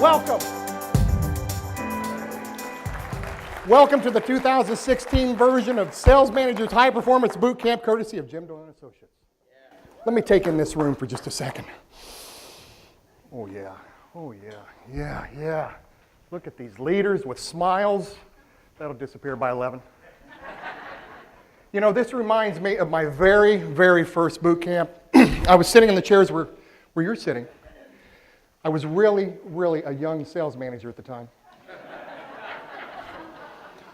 Welcome. Welcome to the 2016 version of Sales Manager's High Performance Boot Camp, courtesy of Jim Doyle and Associates. Let me take in this room for just a second. Oh yeah, oh yeah, yeah. Look at these leaders with smiles. That'll disappear by 11. You know, this reminds me of my very, very first boot camp. I was sitting in the chairs where you're sitting. I was really, really a young sales manager at the time.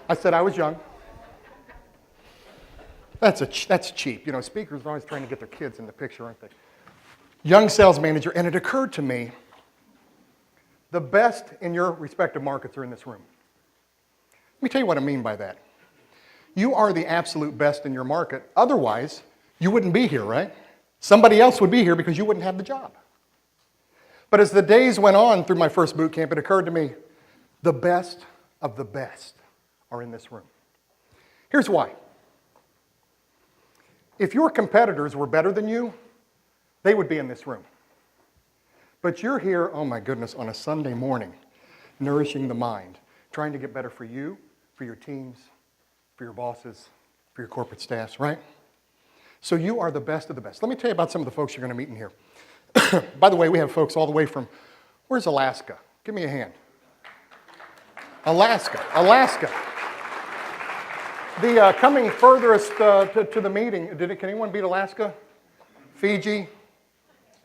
I said I was young. That's cheap. You know, speakers are always trying to get their kids in the picture, aren't they? Young sales manager, and it occurred to me, the best in your respective markets are in this room. Let me tell you what I mean by that. You are the absolute best in your market. Otherwise, you wouldn't be here, right? Somebody else would be here because you wouldn't have the job. But as the days went on through my first boot camp, it occurred to me, the best of the best are in this room. Here's why. If your competitors were better than you, they would be in this room. But you're here, oh my goodness, on a Sunday morning, nourishing the mind, trying to get better for you, for your teams, for your bosses, for your corporate staffs, right? So you are the best of the best. Let me tell you about some of the folks you're going to meet in here. By the way, we have folks all the way from, where's Alaska? Give me a hand. Alaska. The coming furthest to the meeting, can anyone beat Alaska? Fiji?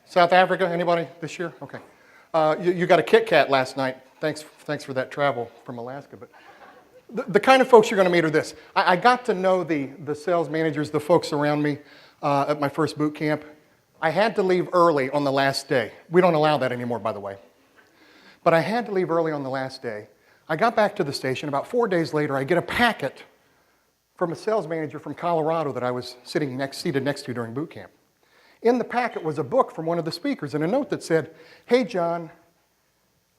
South Africa? Anybody this year? Okay. You got a Kit Kat last night. Thanks for that travel from Alaska. But the kind of folks you're going to meet are this. I got to know the sales managers, the folks around me at my first boot camp. I had to leave early on the last day. We don't allow that anymore, by the way. But I had to leave early on the last day. I got back to the station. About 4 days later, I get a packet from a sales manager from Colorado that I was seated next to during boot camp. In the packet was a book from one of the speakers and a note that said, "Hey, John,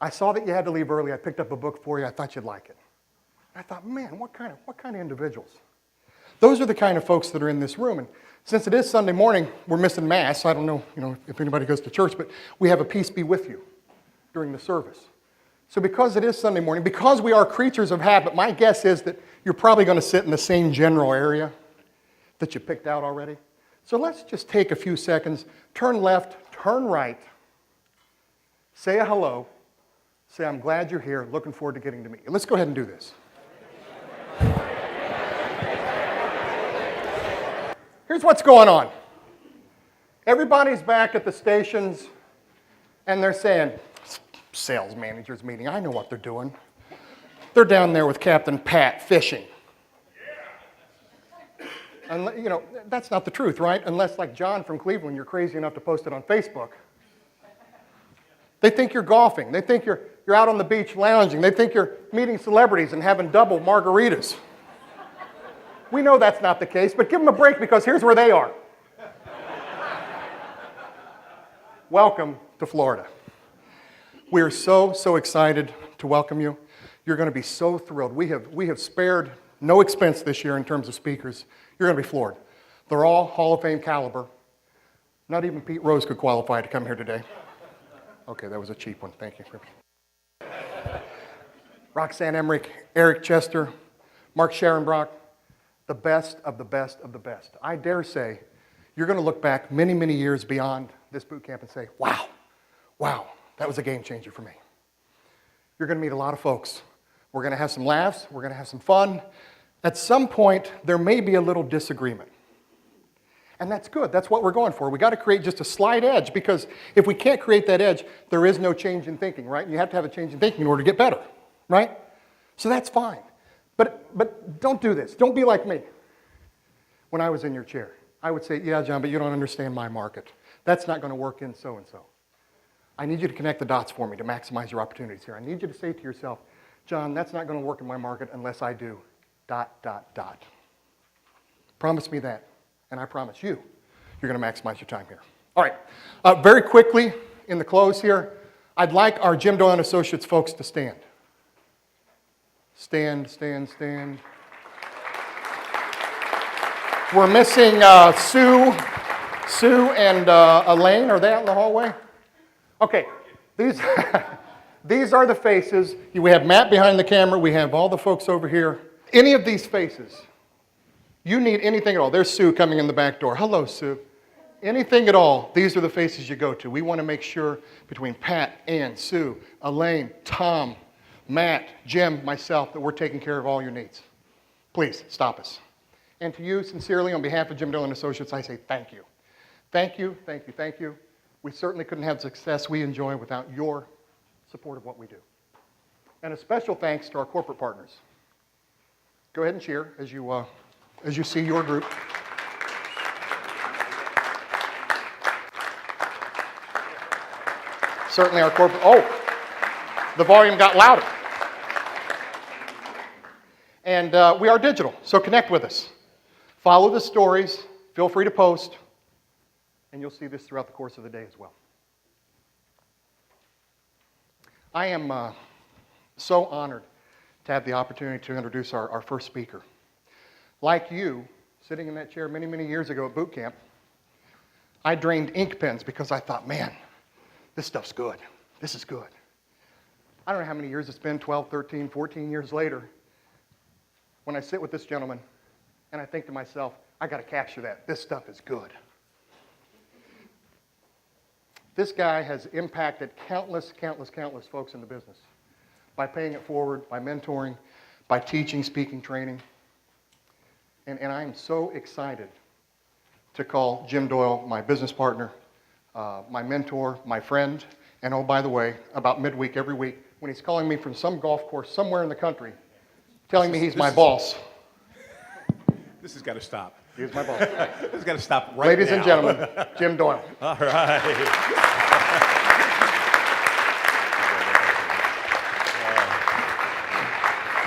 I saw that you had to leave early. I picked up a book for you. I thought you'd like it." I thought, man, what kind of individuals? Those are the kind of folks that are in this room. And since it is Sunday morning, we're missing Mass. I don't know, if anybody goes to church, but we have a peace be with you during the service. So because it is Sunday morning, because we are creatures of habit, my guess is that you're probably going to sit in the same general area that you picked out already. So let's just take a few seconds, turn left, turn right, say a hello, say, "I'm glad you're here, looking forward to getting to meet you." Let's go ahead and do this. Here's what's going on. Everybody's back at the stations, and they're saying, "Sales managers meeting, I know what they're doing. They're down there with Captain Pat fishing." And that's not the truth, right? Unless, like John from Cleveland, you're crazy enough to post it on Facebook. They think you're golfing. They think you're out on the beach lounging. They think you're meeting celebrities and having double margaritas. We know that's not the case, but give them a break because here's where they are. Welcome to Florida. We are so excited to welcome you. You're going to be so thrilled. We have spared no expense this year in terms of speakers. You're going to be floored. They're all Hall of Fame caliber. Not even Pete Rose could qualify to come here today. Okay, that was a cheap one. Thank you. Roxanne Emmerich, Eric Chester, Mark Sharonbrock, the best of the best of the best. I dare say you're going to look back many, many years beyond this boot camp and say, wow, that was a game changer for me. You're going to meet a lot of folks. We're going to have some laughs. We're going to have some fun. At some point, there may be a little disagreement. And that's good. That's what we're going for. We got to create just a slight edge, because if we can't create that edge, there is no change in thinking, right? And you have to have a change in thinking in order to get better, right? So that's fine. But don't do this. Don't be like me. When I was in your chair, I would say, "Yeah, John, but you don't understand my market. That's not going to work in so-and-so. I need you to connect the dots for me to maximize your opportunities here. I need you to say to yourself, John, that's not going to work in my market unless I do ... Promise me that, and I promise you, you're going to maximize your time here." All right, very quickly in the close here, I'd like our Jim Doyle and Associates folks to stand. Stand. We're missing Sue and Elaine. Are they out in the hallway? Okay, These are the faces. We have Matt behind the camera. We have all the folks over here. Any of these faces, you need anything at all. There's Sue coming in the back door. Hello, Sue. Anything at all, these are the faces you go to. We want to make sure between Pat, Ann, Sue, Elaine, Tom, Matt, Jim, myself, that we're taking care of all your needs. Please, stop us. And to you, sincerely, on behalf of Jim Doyle and Associates, I say thank you. Thank you, thank you, thank you. We certainly couldn't have the success we enjoy without your support of what we do. And a special thanks to our corporate partners. Go ahead and cheer as you see your group. Certainly our corporate, the volume got louder. And we are digital, so connect with us. Follow the stories, feel free to post, and you'll see this throughout the course of the day as well. I am so honored to have the opportunity to introduce our first speaker. Like you, sitting in that chair many, many years ago at boot camp, I drained ink pens because I thought, man, this stuff's good. This is good. I don't know how many years it's been, 12, 13, 14 years later, when I sit with this gentleman and I think to myself, I got to capture that. This stuff is good. This guy has impacted countless, countless, countless folks in the business by paying it forward, by mentoring, by teaching, speaking, training. And I am so excited to call Jim Doyle my business partner, my mentor, my friend, and oh, by the way, about midweek every week, when he's calling me from some golf course somewhere in the country, telling me he's my boss. This has got to stop. He's my boss. This has got to stop right Ladies now. and gentlemen, Jim Doyle. All right.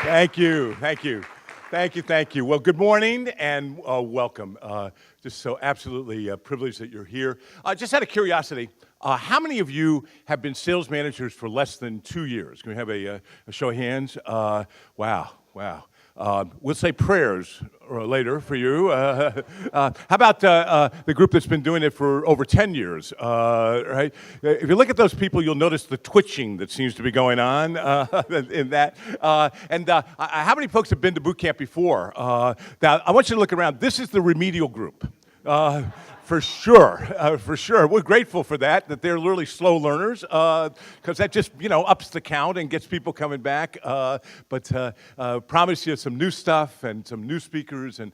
Thank you. Thank you. Thank you, thank you. Well, good morning and welcome. Just so absolutely privileged that you're here. Just out of curiosity, how many of you have been sales managers for less than 2 years? Can we have a show of hands? Wow. We'll say prayers later for you. How about the group that's been doing it for over 10 years, right? If you look at those people, you'll notice the twitching that seems to be going on in that. How many folks have been to boot camp before? Now, I want you to look around. This is the remedial group. For sure. We're grateful for that they're literally slow learners, because that just, ups the count and gets people coming back. But promise you some new stuff and some new speakers and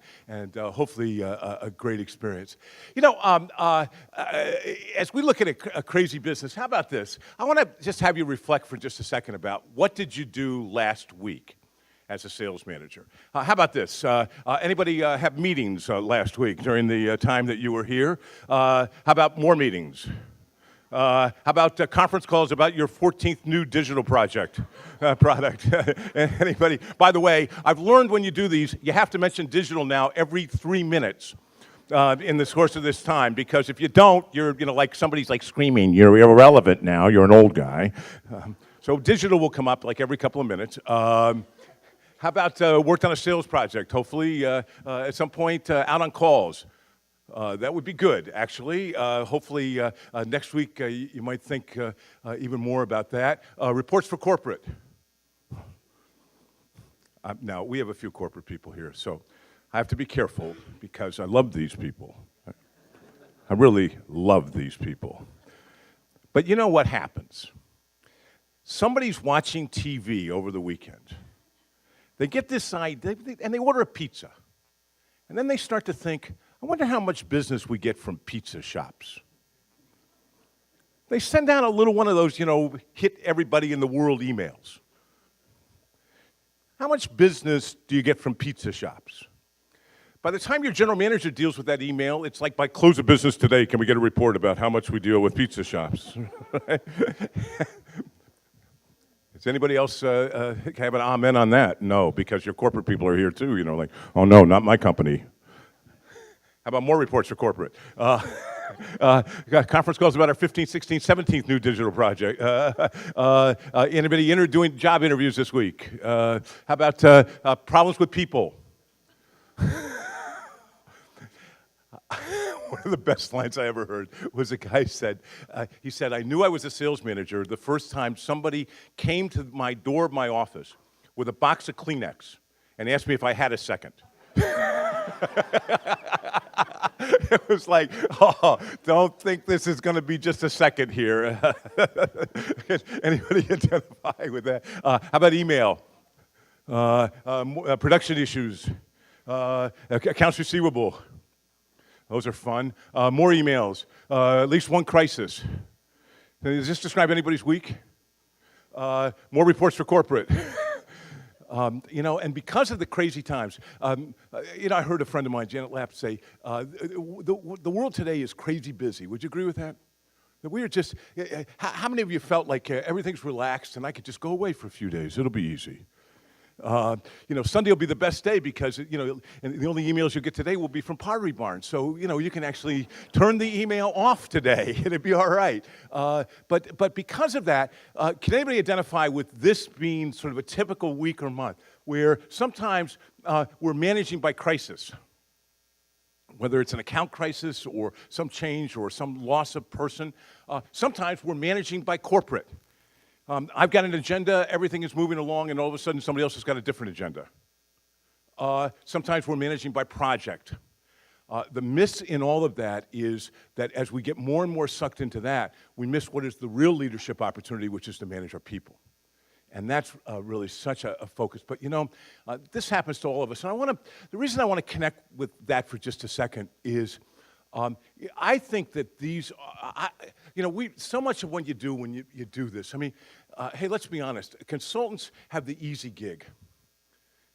hopefully a great experience. As we look at a crazy business, how about this? I want to just have you reflect for just a second about what did you do last week as a sales manager. How about this? Anybody have meetings last week during the time that you were here? How about more meetings? How about conference calls about your 14th new digital product? Anybody? By the way, I've learned when you do these, you have to mention digital now every 3 minutes. In the course of this time, because if you don't, you're like somebody's like screaming, you're irrelevant now, you're an old guy. So digital will come up like every couple of minutes. How about worked on a sales project, hopefully at some point out on calls? That would be good, actually. Hopefully next week you might think even more about that. Reports for corporate. Now, we have a few corporate people here, so I have to be careful because I love these people. I really love these people. But you know what happens? Somebody's watching TV over the weekend. They get this idea, and they order a pizza. And then they start to think, I wonder how much business we get from pizza shops. They send out a little one of those, hit everybody in the world emails. How much business do you get from pizza shops? By the time your general manager deals with that email, it's like, by close of business today, can we get a report about how much we deal with pizza shops? Does anybody else have an amen on that? No, because your corporate people are here too, like, oh no, not my company. How about more reports for corporate? Conference calls about our 15th, 16th, 17th new digital project. Anybody doing job interviews this week? How about problems with people? One of the best lines I ever heard was a guy said, he said, I knew I was a sales manager the first time somebody came to my door of my office with a box of Kleenex and asked me if I had a second. It was like, oh, don't think this is going to be just a second here. Anybody identify with that? How about email? Production issues, accounts receivable. Those are fun. More emails, at least one crisis. Does this describe anybody's week? More reports for corporate. And because of the crazy times, I heard a friend of mine, Janet Lapp, say, the world today is crazy busy. Would you agree with that? That we are just, how many of you felt like everything's relaxed and I could just go away for a few days? It'll be easy. Sunday will be the best day because, and the only emails you'll get today will be from Pottery Barn. So, you can actually turn the email off today and it'd be all right. But because of that, can anybody identify with this being sort of a typical week or month where sometimes we're managing by crisis? Whether it's an account crisis or some change or some loss of person, sometimes we're managing by corporate. I've got an agenda, everything is moving along, and all of a sudden somebody else has got a different agenda. Sometimes we're managing by project. The miss in all of that is that as we get more and more sucked into that, we miss what is the real leadership opportunity, which is to manage our people. And that's really such a focus. But this happens to all of us. And the reason I want to connect with that for just a second is I think that these, so much of what you do when you do this, hey, let's be honest, consultants have the easy gig.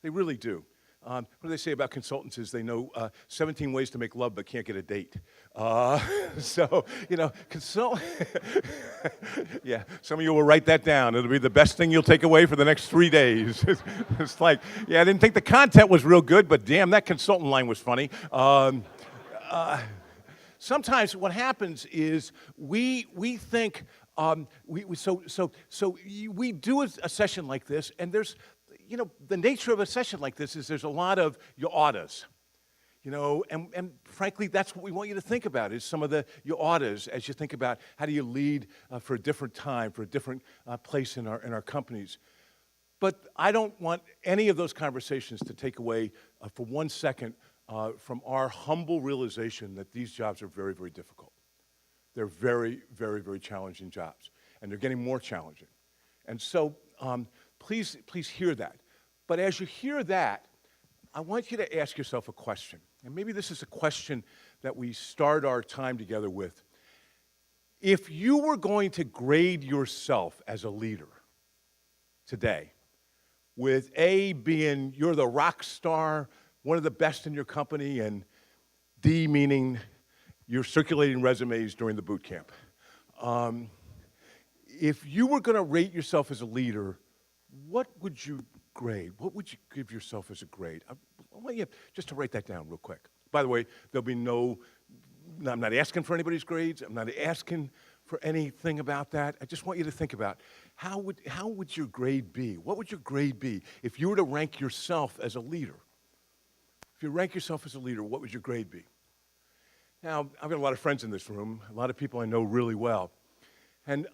They really do. What do they say about consultants is they know 17 ways to make love but can't get a date. Yeah, some of you will write that down. It'll be the best thing you'll take away for the next 3 days. It's like, yeah, I didn't think the content was real good, but damn, that consultant line was funny. Sometimes what happens is we think, we do a session like this, and there's, the nature of a session like this is there's a lot of you oughtas, and frankly, that's what we want you to think about is some of the you oughtas as you think about how do you lead for a different time, for a different place in our companies. But I don't want any of those conversations to take away for 1 second from our humble realization that these jobs are very, very difficult. They're very, very, very challenging jobs, and they're getting more challenging. And so please hear that. But as you hear that, I want you to ask yourself a question. And maybe this is a question that we start our time together with. If you were going to grade yourself as a leader today, with A being you're the rock star, one of the best in your company, and D meaning you're circulating resumes during the boot camp. If you were going to rate yourself as a leader, what would you grade? What would you give yourself as a grade? I want you just to write that down real quick. By the way, there'll be I'm not asking for anybody's grades. I'm not asking for anything about that. I just want you to think about how would your grade be? What would your grade be if you were to rank yourself as a leader? If you rank yourself as a leader, what would your grade be? Now, I've got a lot of friends in this room, a lot of people I know really well. And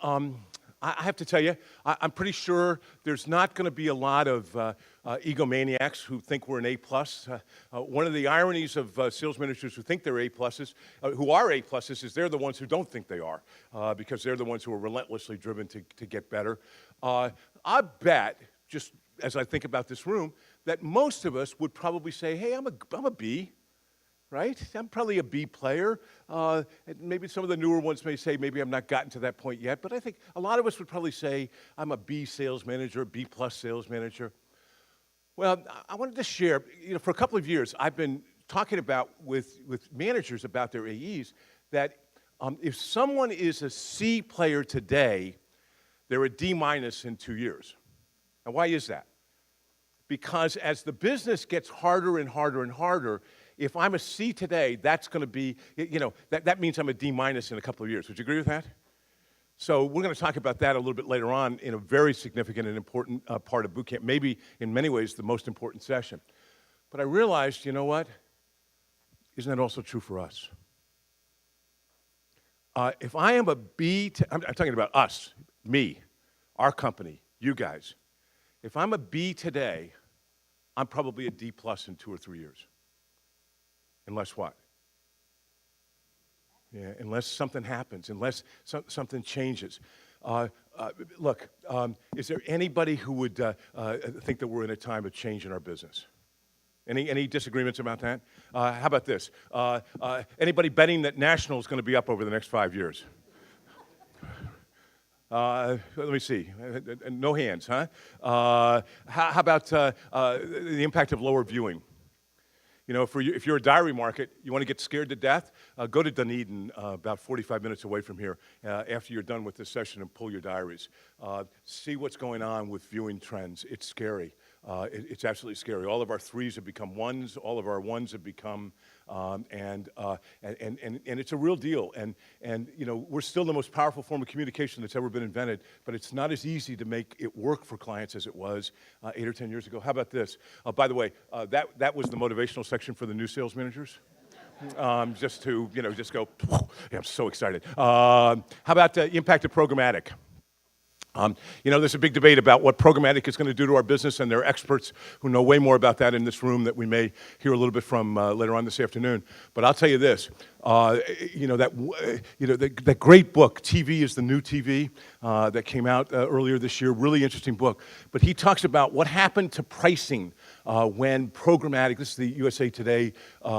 I have to tell you, I'm pretty sure there's not going to be a lot of egomaniacs who think we're an A+. One of the ironies of sales managers who think they're A+, who are A+, is they're the ones who don't think they are, because they're the ones who are relentlessly driven to get better. I bet, just as I think about this room, that most of us would probably say, hey, I'm a B. Right? I'm probably a B player. Maybe some of the newer ones may say maybe I've not gotten to that point yet, but I think a lot of us would probably say I'm a B sales manager, B+ sales manager. Well, I wanted to share, for a couple of years, I've been talking about with managers about their AEs that if someone is a C player today, they're a D- in 2 years. Now, why is that? Because as the business gets harder and harder and harder, if I'm a C today, that's going to be, that means I'm a D- in a couple of years. Would you agree with that? So we're going to talk about that a little bit later on in a very significant and important part of boot camp, maybe in many ways the most important session. But I realized, you know what? Isn't that also true for us? if I am a B, I'm talking about us, me, our company, you guys. If I'm a B today, I'm probably a D plus in 2 or 3 years. Unless what? Yeah, unless something happens, unless something changes. Look, is there anybody who would think that we're in a time of change in our business? Any disagreements about that? How about this? Anybody betting that National is going to be up over the next 5 years? Let me see. No hands, huh? How about the impact of lower viewing? You know, if you're a diary market, you want to get scared to death, go to Dunedin, about 45 minutes away from here, after you're done with this session and pull your diaries. See what's going on with viewing trends. It's scary. It's absolutely scary. All of our threes have become ones. All of our ones have become, and it's a real deal. And you know, we're still the most powerful form of communication that's ever been invented, but it's not as easy to make it work for clients as it was 8 or 10 years ago. How about this? By the way, that was the motivational section for the new sales managers. Just to, you know, just go, yeah, I'm so excited. How about the impact of programmatic? You know, there's a big debate about what programmatic is going to do to our business, and there are experts who know way more about that in this room that we may hear a little bit from later on this afternoon. But I'll tell you this, that great book, TV is the New TV, that came out earlier this year, really interesting book. But he talks about what happened to pricing when programmatic, this is the USA Today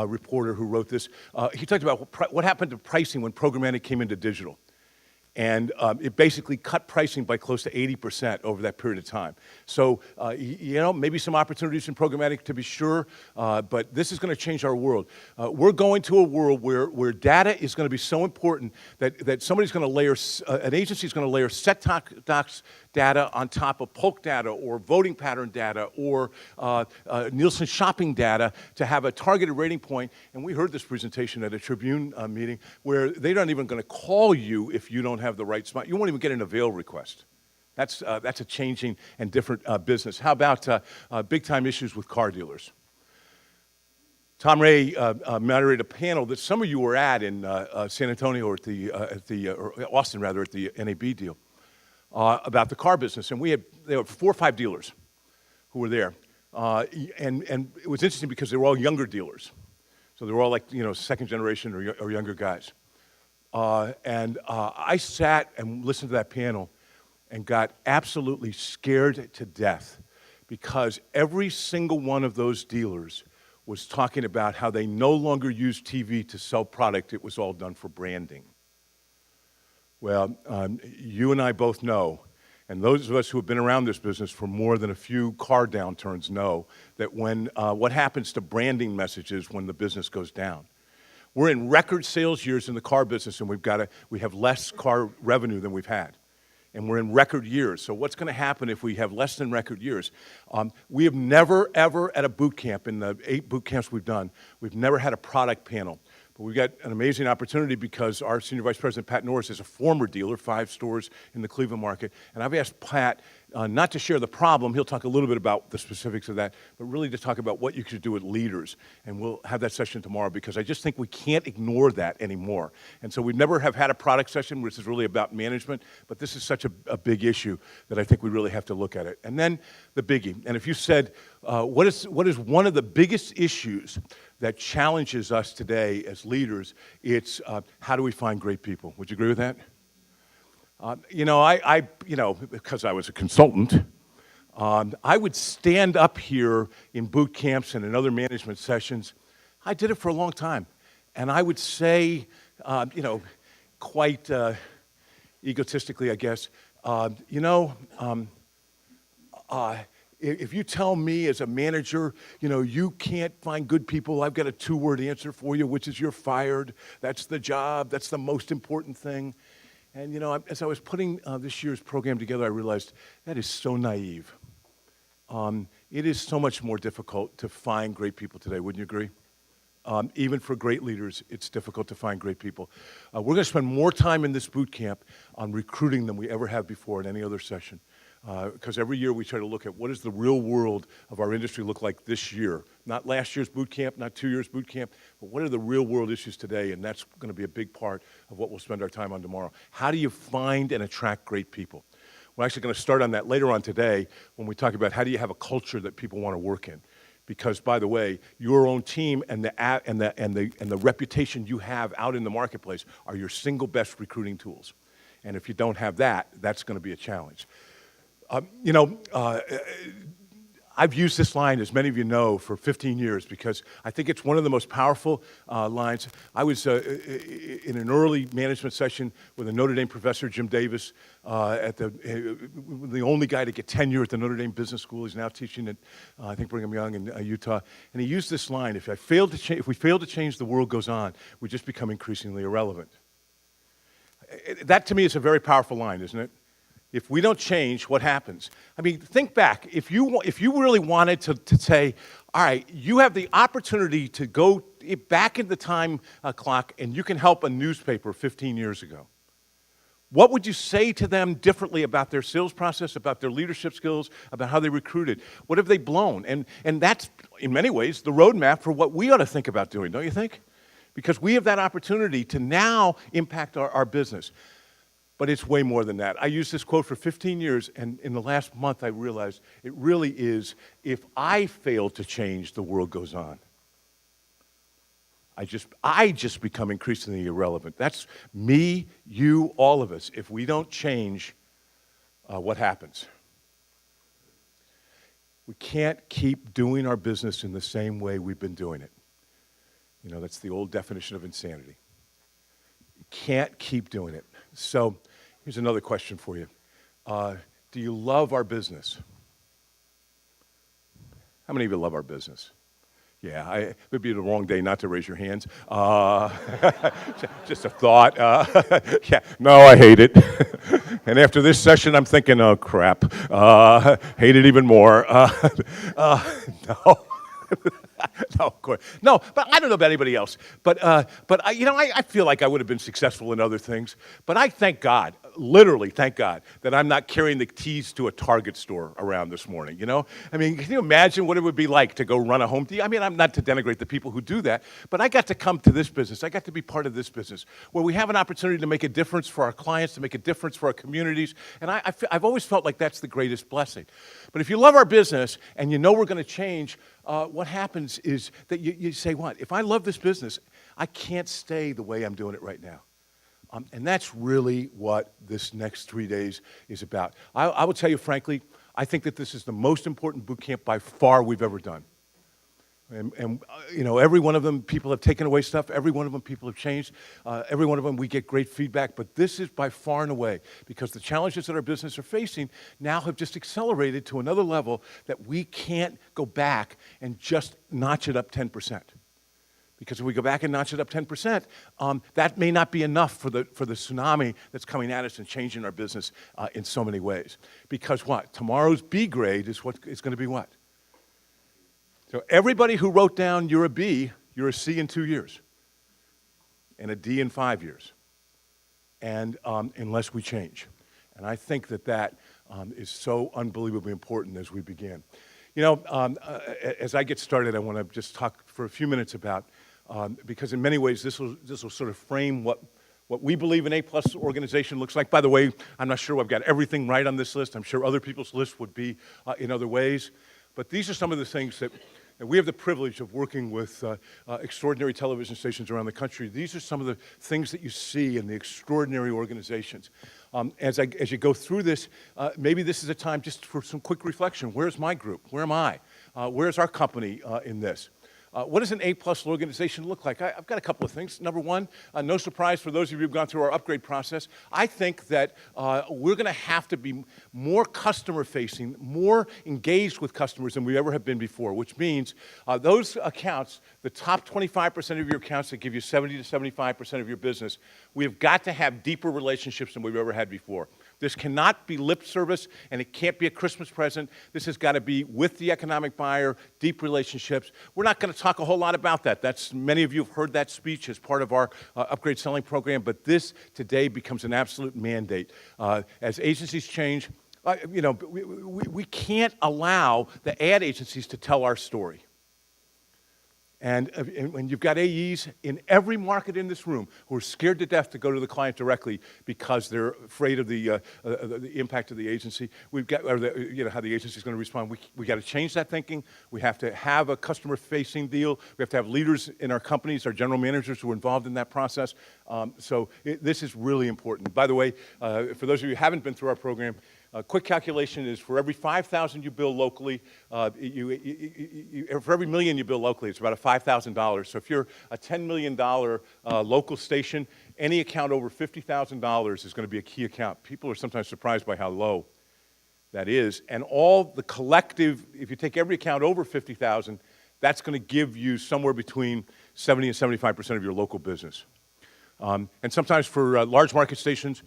reporter who wrote this, he talked about what happened to pricing when programmatic came into digital. And it basically cut pricing by close to 80% over that period of time. So, you know, maybe some opportunities in programmatic to be sure, but this is going to change our world. We're going to a world where data is going to be so important that somebody's going to layer, an agency is going to layer set-top box data on top of Polk data or voting pattern data or Nielsen shopping data to have a targeted rating point. And we heard this presentation at a Tribune meeting where they're not even going to call you if you don't have the right spot. You won't even get an avail request. That's a changing and different business. How about big-time issues with car dealers? Tom Ray moderated a panel that some of you were at in San Antonio or or Austin rather, at the NAB deal. About the car business, and there were 4 or 5 dealers who were there, and it was interesting because they were all younger dealers, so they were all like, you know, second generation or younger guys, and I sat and listened to that panel and got absolutely scared to death because every single one of those dealers was talking about how they no longer use TV to sell product; it was all done for branding. Well, you and I both know, and those of us who have been around this business for more than a few car downturns know, that when what happens to branding messages when the business goes down. We're in record sales years in the car business, and we have less car revenue than we've had. And we're in record years. So what's going to happen if we have less than record years? We have never, ever at a boot camp, in the 8 boot camps we've done, we've never had a product panel. But we've got an amazing opportunity because our Senior Vice President, Pat Norris, is a former dealer, 5 stores in the Cleveland market. And I've asked Pat not to share the problem. He'll talk a little bit about the specifics of that, but really to talk about what you could do with leaders. And we'll have that session tomorrow because I just think we can't ignore that anymore. And so we never have had a product session, which is really about management, but this is such a big issue that I think we really have to look at it. And then the biggie. And if you said, what is one of the biggest issues that challenges us today as leaders, it's how do we find great people? Would you agree with that? You know, because I was a consultant, I would stand up here in boot camps and in other management sessions. I did it for a long time. And I would say, you know, quite egotistically, I guess, if you tell me as a manager, you know, you can't find good people, I've got a 2-word answer for you, which is you're fired. That's the job. That's the most important thing. And, you know, as I was putting this year's program together, I realized that is so naive. It is so much more difficult to find great people today, wouldn't you agree? Even for great leaders, it's difficult to find great people. We're going to spend more time in this boot camp on recruiting than we ever have before in any other session. because every year we try to look at what does the real world of our industry look like this year. Not last year's boot camp, not 2 years boot camp, but what are the real world issues today, and that's going to be a big part of what we'll spend our time on tomorrow. How do you find and attract great people? We're actually going to start on that later on today when we talk about how do you have a culture that people want to work in. Because, by the way, your own team and the reputation you have out in the marketplace are your single best recruiting tools. And if you don't have that, that's going to be a challenge. I've used this line, as many of you know, for 15 years because I think it's one of the most powerful lines. I was in an early management session with a Notre Dame professor, Jim Davis, the only guy to get tenure at the Notre Dame Business School. He's now teaching at, I think, Brigham Young in Utah. And he used this line, if we fail to change, the world goes on. We just become increasingly irrelevant. That, to me, is a very powerful line, isn't it? If we don't change, what happens? I mean, think back. If you really wanted to say, all right, you have the opportunity to go back in the time clock and you can help a newspaper 15 years ago, what would you say to them differently about their sales process, about their leadership skills, about how they recruited? What have they blown? And that's, in many ways, the roadmap for what we ought to think about doing, don't you think? Because we have that opportunity to now impact our business. But it's way more than that. I used this quote for 15 years, and in the last month I realized it really is, if I fail to change, the world goes on. I just become increasingly irrelevant. That's me, you, all of us. If we don't change, what happens? We can't keep doing our business in the same way we've been doing it. You know, that's the old definition of insanity. You can't keep doing it. So here's another question for you. Do you love our business? How many of you love our business? Yeah, it would be the wrong day not to raise your hands. Just a thought. Yeah, no, I hate it. And after this session, I'm thinking, oh, crap. Hate it even more. No. No, of course. No, but I don't know about anybody else. But I feel like I would have been successful in other things. But I thank God, literally thank God, that I'm not carrying the keys to a Target store around this morning, you know? I mean, can you imagine what it would be like to go run a Home Depot? I mean, I'm not to denigrate the people who do that, but I got to come to this business. I got to be part of this business where we have an opportunity to make a difference for our clients, to make a difference for our communities. And I've always felt like that's the greatest blessing. But if you love our business and you know we're going to change, what happens is that you say, what? If I love this business, I can't stay the way I'm doing it right now. And that's really what this next 3 days is about. I will tell you, frankly, I think that this is the most important boot camp by far we've ever done. And you know, every one of them, people have taken away stuff. Every one of them, people have changed. Every one of them, we get great feedback. But this is by far and away, because the challenges that our business are facing now have just accelerated to another level that we can't go back and just notch it up 10%. Because if we go back and notch it up 10%, that may not be enough for the tsunami that's coming at us and changing our business in so many ways. Because what? Tomorrow's B grade is what is going to be what? So everybody who wrote down you're a B, you're a C in 2 years, and a D in 5 years, and unless we change. And I think that is so unbelievably important as we begin. You know, as I get started, I want to just talk for a few minutes about, because in many ways this will sort of frame what we believe an A-plus organization looks like. By the way, I'm not sure I've got everything right on this list. I'm sure other people's lists would be in other ways. But these are some of the things that we have the privilege of working with extraordinary television stations around the country. These are some of the things that you see in the extraordinary organizations. As you go through this, maybe this is a time just for some quick reflection. Where's my group? Where am I? Where's our company in this? What does an A-plus organization look like? I've got a couple of things. Number one, no surprise for those of you who've gone through our upgrade process, I think that we're going to have to be more customer-facing, more engaged with customers than we ever have been before, which means those accounts, the top 25% of your accounts that give you 70 to 75% of your business, we've got to have deeper relationships than we've ever had before. This cannot be lip service, and it can't be a Christmas present. This has got to be with the economic buyer, deep relationships. We're not going to talk a whole lot about that. Many of you have heard that speech as part of our upgrade selling program, but this today becomes an absolute mandate. As agencies change, we can't allow the ad agencies to tell our story. And when you've got AEs in every market in this room who are scared to death to go to the client directly because they're afraid of the impact of the agency, we've got, or how the agency is going to respond. We got to change that thinking. We have to have a customer-facing deal. We have to have leaders in our companies, our general managers who are involved in that process. This is really important. By the way, for those of you who haven't been through our program, a quick calculation is for every 5,000 you bill locally, for every million you bill locally, it's about $5,000. So if you're a $10 million local station, any account over $50,000 is going to be a key account. People are sometimes surprised by how low that is. And all the collective, if you take every account over 50,000, that's going to give you somewhere between 70 and 75% of your local business. And sometimes for large market stations,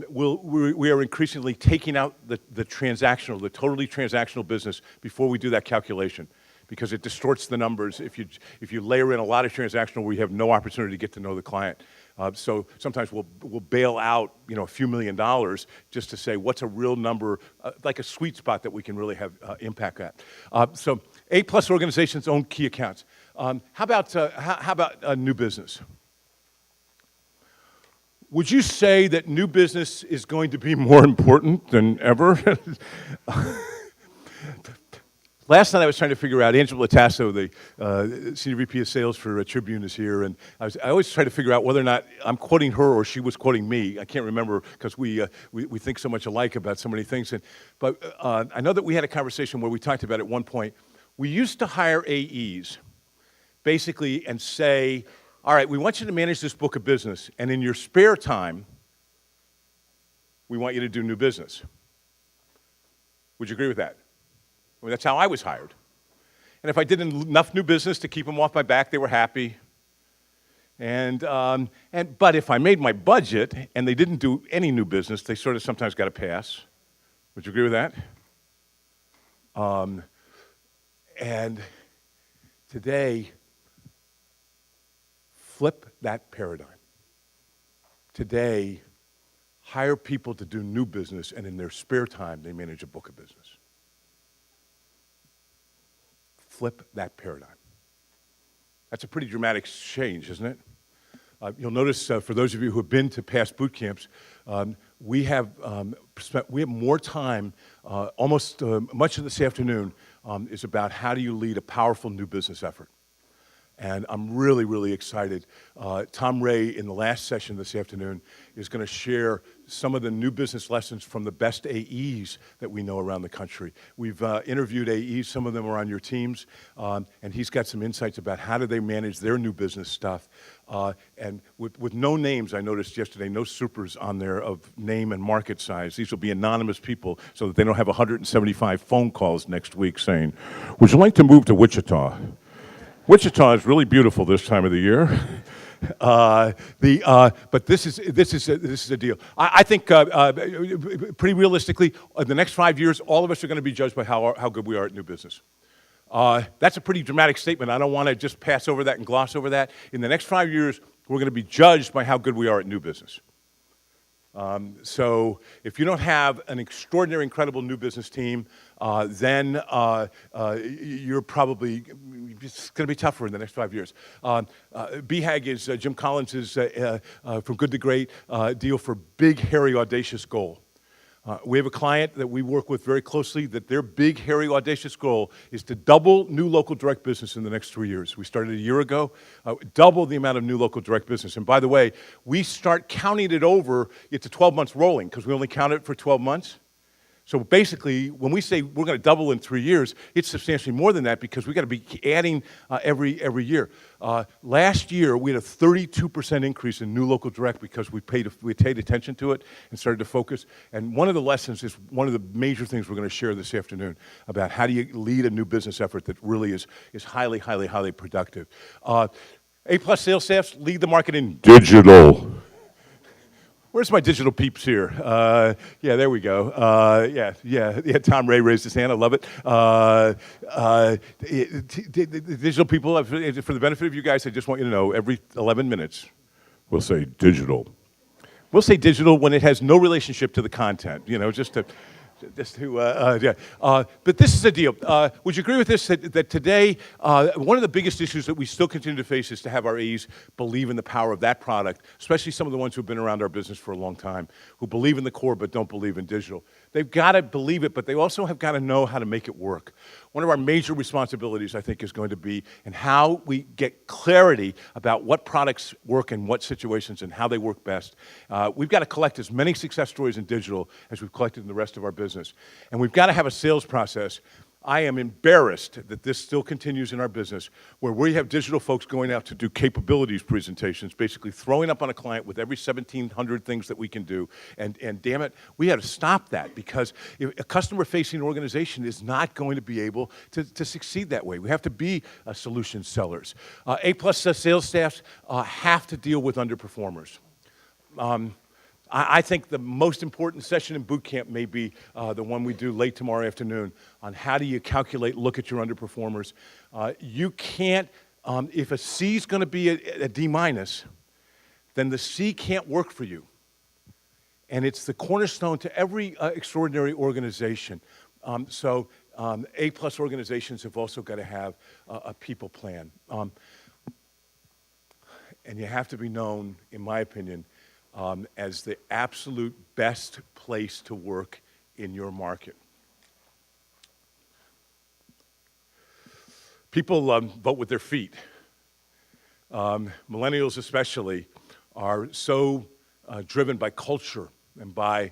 we are increasingly taking out the totally transactional business before we do that calculation, because it distorts the numbers if you layer in a lot of transactional where you have no opportunity to get to know the client. So sometimes we'll bail out a few $1 million just to say what's a real number, like a sweet spot that we can really have impact at. So A+ organizations own key accounts. How about new business? Would you say that new business is going to be more important than ever? Last night I was trying to figure out, Angela Tasso, the Senior VP of Sales for Tribune is here, and I always try to figure out whether or not I'm quoting her or she was quoting me. I can't remember because we think so much alike about so many things. But I know that we had a conversation where we talked about at one point, we used to hire AEs basically and say, all right, we want you to manage this book of business, and in your spare time, we want you to do new business. Would you agree with that? I mean, that's how I was hired. And if I did enough new business to keep them off my back, they were happy. But if I made my budget and they didn't do any new business, they sort of sometimes got a pass. Would you agree with that? And today, flip that paradigm. Today, hire people to do new business, and in their spare time, they manage a book of business. Flip that paradigm. That's a pretty dramatic change, isn't it? You'll notice, for those of you who have been to past boot camps, we have more time, almost much of this afternoon, is about how do you lead a powerful new business effort. And I'm really, really excited. Tom Ray, in the last session this afternoon, is going to share some of the new business lessons from the best AEs that we know around the country. We've interviewed AEs, some of them are on your teams, and he's got some insights about how do they manage their new business stuff. And with no names, I noticed yesterday, no supers on there of name and market size. These will be anonymous people so that they don't have 175 phone calls next week saying, would you like to move to Wichita? Wichita is really beautiful this time of the year, but this is a deal. I think pretty realistically, in the next 5 years, all of us are going to be judged by how good we are at new business. That's a pretty dramatic statement. I don't want to just pass over that and gloss over that. In the next 5 years, we're going to be judged by how good we are at new business. So if you don't have an extraordinary, incredible new business team, then you're probably, it's going to be tougher in the next 5 years. BHAG is Jim Collins' From Good to Great deal for big, hairy, audacious goal. We have a client that we work with very closely that their big, hairy, audacious goal is to double new local direct business in the next 3 years. We started a year ago, double the amount of new local direct business. And by the way, we start counting it over, it's a 12 months rolling because we only count it for 12 months. So basically, when we say we're going to double in 3 years, it's substantially more than that because we've got to be adding every year. Last year, we had a 32% increase in new local direct because we paid attention to it and started to focus. And one of the lessons is one of the major things we're going to share this afternoon about how do you lead a new business effort that really is highly, highly, highly productive. A+ sales staffs lead the market in digital. Where's my digital peeps here? Yeah, there we go. Yeah, Tom Ray raised his hand. I love it. The digital people, for the benefit of you guys, I just want you to know, every 11 minutes, we'll say digital. We'll say digital when it has no relationship to the content, just to Just to, yeah. But this is the deal. Would you agree with this, that today, one of the biggest issues that we still continue to face is to have our AEs believe in the power of that product, especially some of the ones who've been around our business for a long time, who believe in the core but don't believe in digital. They've got to believe it, but they also have got to know how to make it work. One of our major responsibilities, I think, is going to be in how we get clarity about what products work in what situations and how they work best. We've got to collect as many success stories in digital as we've collected in the rest of our business. And we've got to have a sales process. I am embarrassed that this still continues in our business, where we have digital folks going out to do capabilities presentations, basically throwing up on a client with every 1,700 things that we can do. And damn it, we have to stop that, because a customer-facing organization is not going to be able to succeed that way. We have to be solution sellers. A-plus sales staffs have to deal with underperformers. I think the most important session in boot camp may be the one we do late tomorrow afternoon on how do you calculate, look at your underperformers. You can't, if a C is going to be a D minus, then the C can't work for you. And it's the cornerstone to every extraordinary organization. A-plus organizations have also got to have a people plan. And you have to be known, in my opinion, as the absolute best place to work in your market. People vote with their feet. Millennials especially are so driven by culture and by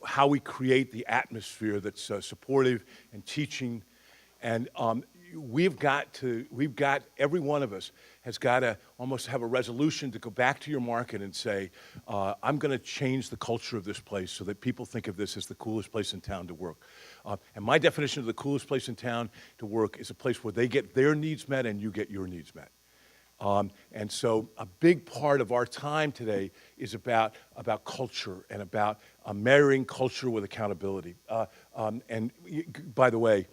how we create the atmosphere that's supportive and teaching. And every one of us has got to almost have a resolution to go back to your market and say, I'm going to change the culture of this place so that people think of this as the coolest place in town to work. And my definition of the coolest place in town to work is a place where they get their needs met and you get your needs met. And so a big part of our time today is about culture and about marrying culture with accountability. And by the way,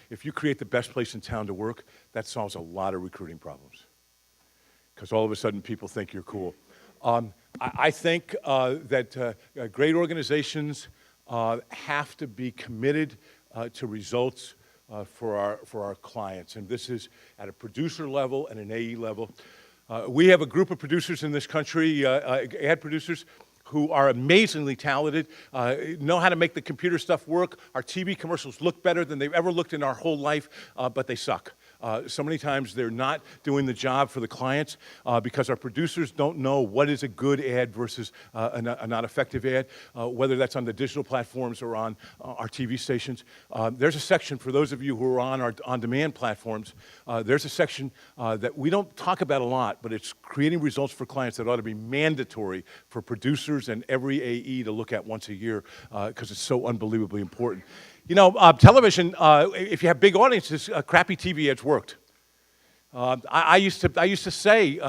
if you create the best place in town to work, that solves a lot of recruiting problems, because all of a sudden people think you're cool. I think that great organizations have to be committed to results for our clients, and this is at a producer level and an AE level. We have a group of producers in this country, ad producers, who are amazingly talented, know how to make the computer stuff work. Our TV commercials look better than they've ever looked in our whole life, but they suck. So many times they're not doing the job for the clients because our producers don't know what is a good ad versus a not effective ad, whether that's on the digital platforms or on our TV stations. There's a section for those of you who are on our on-demand platforms. There's a section that we don't talk about a lot, but it's creating results for clients that ought to be mandatory for producers and every AE to look at once a year because it's so unbelievably important. You know, television, if you have big audiences, crappy TV ads worked. I used to say,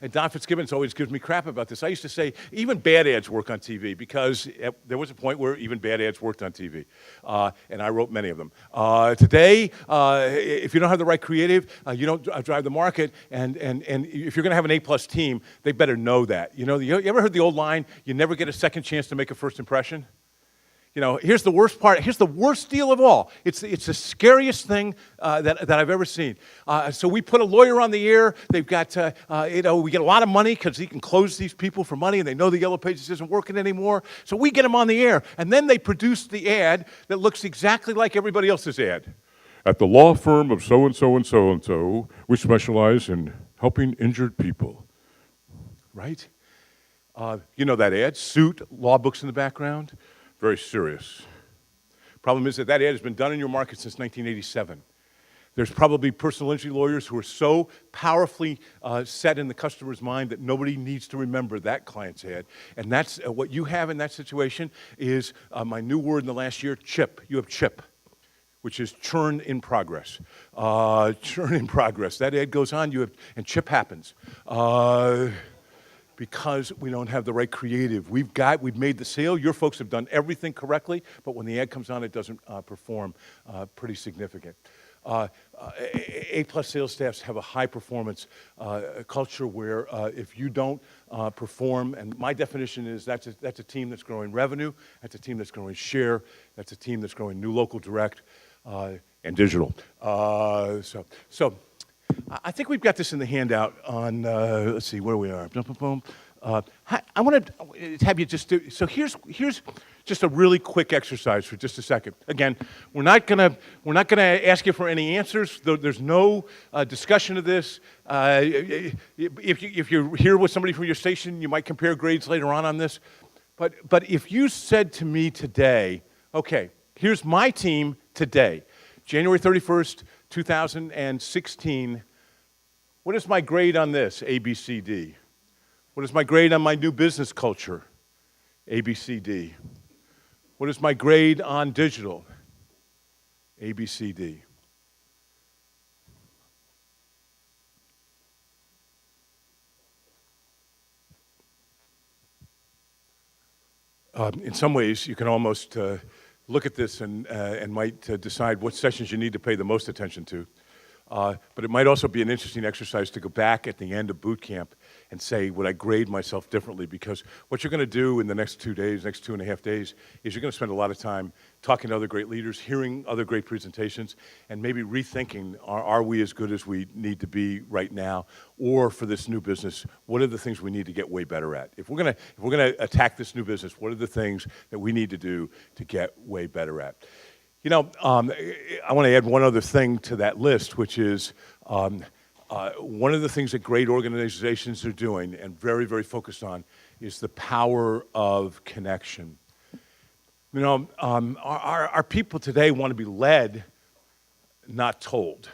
and Don Fitzgibbons always gives me crap about this, I used to say even bad ads work on TV, because there was a point where even bad ads worked on TV, and I wrote many of them. Today, if you don't have the right creative, you don't drive the market, and if you're going to have an A-plus team, they better know that. You know, you ever heard the old line, you never get a second chance to make a first impression? You know, here's the worst part. Here's the worst deal of all. It's the scariest thing that I've ever seen. So we put a lawyer on the air. They've got, we get a lot of money because he can close these people for money, and they know the Yellow Pages isn't working anymore. So we get them on the air, and then they produce the ad that looks exactly like everybody else's ad. At the law firm of so-and-so and so-and-so, we specialize in helping injured people. Right? You know that ad, suit, law books in the background. Very serious. Problem is that ad has been done in your market since 1987. There's probably personal injury lawyers who are so powerfully set in the customer's mind that nobody needs to remember that client's ad. And that's what you have in that situation is my new word in the last year, chip. You have chip, which is churn in progress. Churn in progress. That ad goes on, and chip happens. Because we don't have the right creative. We've made the sale. Your folks have done everything correctly, but when the ad comes on, it doesn't perform pretty significant. A-plus sales staffs have a high-performance culture where if you don't perform, and my definition is that's a team that's growing revenue, that's a team that's growing share, that's a team that's growing new local direct and digital. So I think we've got this in the handout on, let's see, where we are. I want to have you just do, so here's just a really quick exercise for just a second. Again, we're not gonna ask you for any answers. There's no discussion of this. If you're here with somebody from your station, you might compare grades later on this. But if you said to me today, okay, here's my team today, January 31st, 2016, what is my grade on this? A, B, C, D. What is my grade on my new business culture? A, B, C, D. What is my grade on digital? A, B, C, D. In some ways, you can almost look at this and might decide what sessions you need to pay the most attention to. But it might also be an interesting exercise to go back at the end of boot camp and say, would I grade myself differently? Because what you're going to do in the next 2 days, next 2.5 days, is you're going to spend a lot of time talking to other great leaders, hearing other great presentations, and maybe rethinking, are we as good as we need to be right now? Or for this new business, what are the things we need to get way better at? If we're going to attack this new business, what are the things that we need to do to get way better at? You know, I want to add one other thing to that list, which is one of the things that great organizations are doing and very, very focused on is the power of connection. You know, our people today want to be led, not told.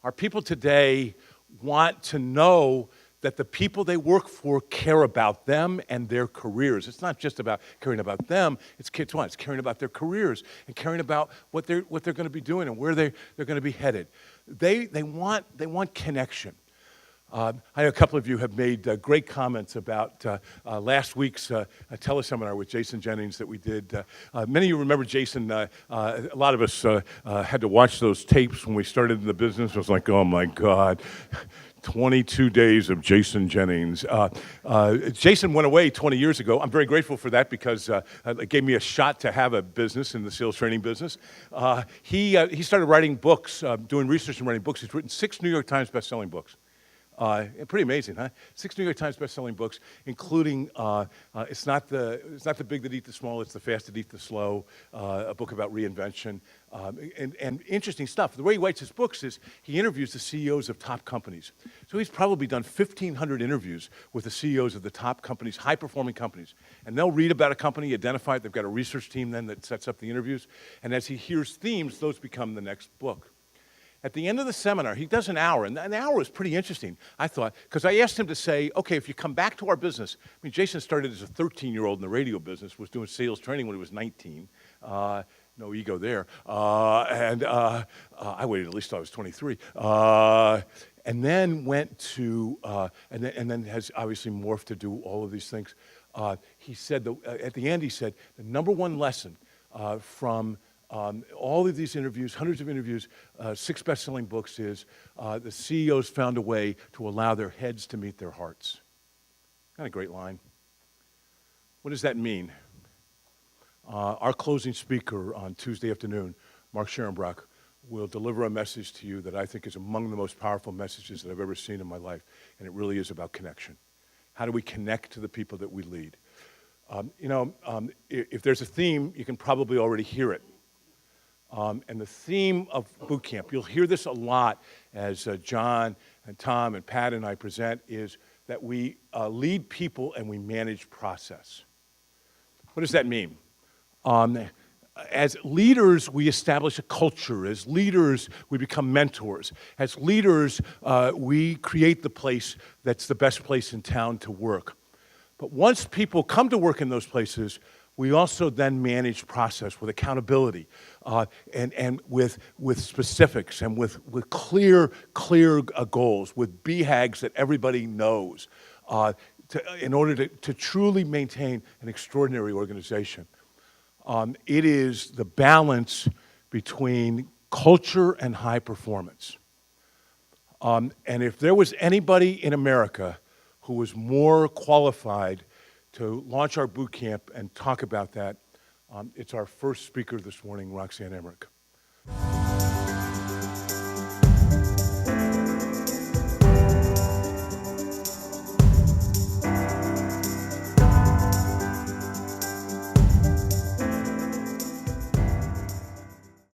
Our people today want to know that the people they work for care about them and their careers. It's not just about caring about them, it's caring about their careers and caring about what they're going to be doing and where they're going to be headed. They want connection. I know a couple of you have made great comments about last week's teleseminar with Jason Jennings that we did. Many of you remember Jason. A lot of us had to watch those tapes when we started in the business. I was like, oh my God. 22 days of Jason Jennings. Jason went away 20 years ago. I'm very grateful for that because it gave me a shot to have a business in the sales training business. He started writing books, doing research and writing books. He's written 6 New York Times best-selling books. Pretty amazing, huh? 6 New York Times best-selling books, including it's not the big that eat the small, it's the fast that eat the slow. A book about reinvention, and interesting stuff. The way he writes his books is he interviews the CEOs of top companies. So he's probably done 1,500 interviews with the CEOs of the top companies, high-performing companies, and they'll read about a company, identify it. They've got a research team then that sets up the interviews, and as he hears themes, those become the next book. At the end of the seminar, he does an hour, and the hour was pretty interesting, I thought, because I asked him to say, okay, if you come back to our business, I mean, Jason started as a 13-year-old in the radio business, was doing sales training when he was 19. No ego there. I waited at least till I was 23. And then went to, and then has obviously morphed to do all of these things. He said, at the end, he said, the number one lesson from all of these interviews, hundreds of interviews, 6 best-selling books is the CEOs found a way to allow their heads to meet their hearts. Not a great line. What does that mean? Our closing speaker on Tuesday afternoon, Mark Scherenbrock, will deliver a message to you that I think is among the most powerful messages that I've ever seen in my life, and it really is about connection. How do we connect to the people that we lead? If there's a theme, you can probably already hear it. And the theme of boot camp, you'll hear this a lot as John and Tom and Pat and I present, is that we lead people and we manage process. What does that mean? As leaders, we establish a culture. As leaders, we become mentors. As leaders, we create the place that's the best place in town to work. But once people come to work in those places, we also then manage process with accountability and with specifics and with clear goals, with BHAGs that everybody knows in order to truly maintain an extraordinary organization. It is the balance between culture and high performance. And if there was anybody in America who was more qualified to launch our boot camp and talk about that, it's our first speaker this morning, Roxanne Emmerich.